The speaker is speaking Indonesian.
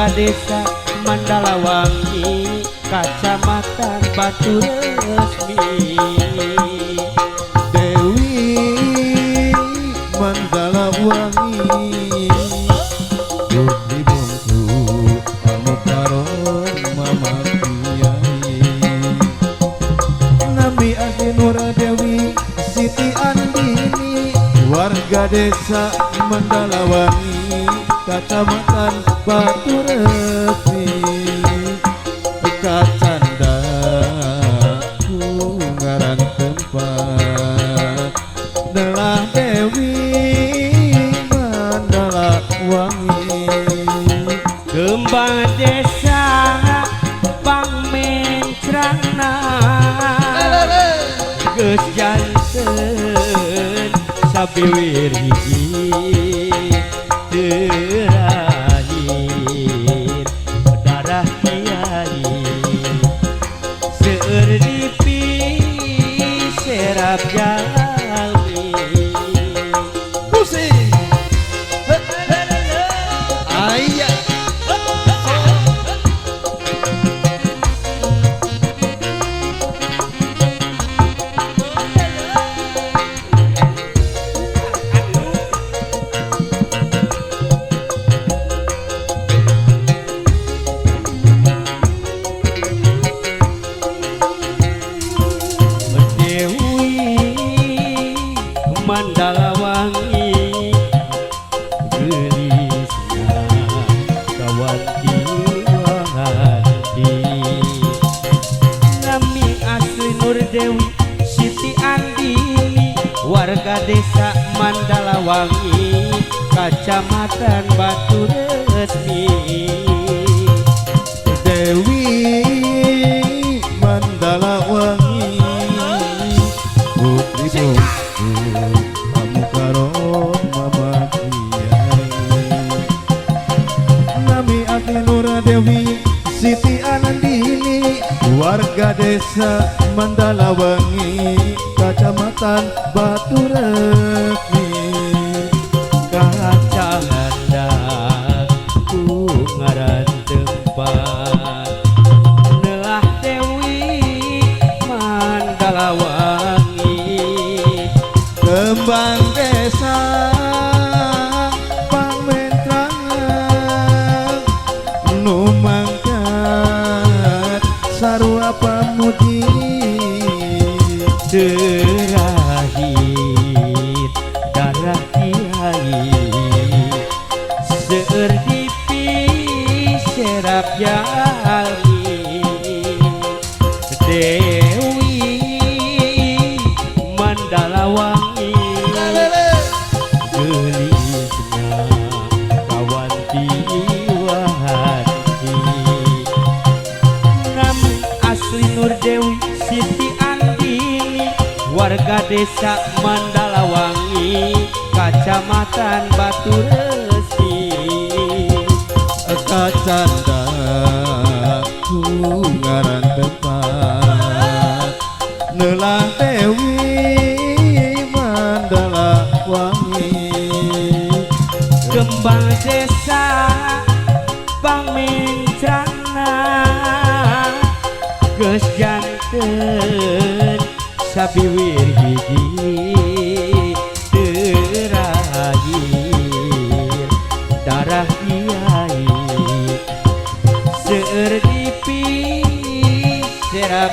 warga desa Mandalawangi Kacamatan Batu Resmi. Dewi Mandalawangi Putri bungsu Anu karon Mama Kiai Nami Asli Nura Dewi Siti Andini warga desa Mandalawangi Kacamatan Batu Resmi. Kacanda ngaran tempat Nelah Dewi Mandalawangi Kembang desa Pangmencrana geus janten sabiwiri terakhir darah kiai seueur dipi serap jalmi pusing ayah Mandalawangi gelisna kawan diwahati. Nami Asli Nur Dewi Siti Andini warga desa Mandalawangi Kacamatan Batu Resmi. Dewi Mandalawangi Putri bungsu Kamu karon Mama Kiai Nami Asli Nura Dewi Siti Andini warga desa Mandalawangi Kacamatan Batu Resmi. Kacanda ku ngaran tempat Nelah Dewi Mandalawangi Kembang desa Pangmencrangan nu mangkat sarua pamuji terakhir darah kiai seueur dipi serap jalmi. Dewi Mandalawangi gelisna kawan diwahati. Nami Asli Nur Dewi Siti Andini warga desa Mandalawangi Kacamatan Batu Resmi. Kacanda ku ngaran tempat Nelah Dewi Mandalawangi Kembang desa Pangmencrana geus janten sabiwir hiji terakhir darah kiai seueur dipi serap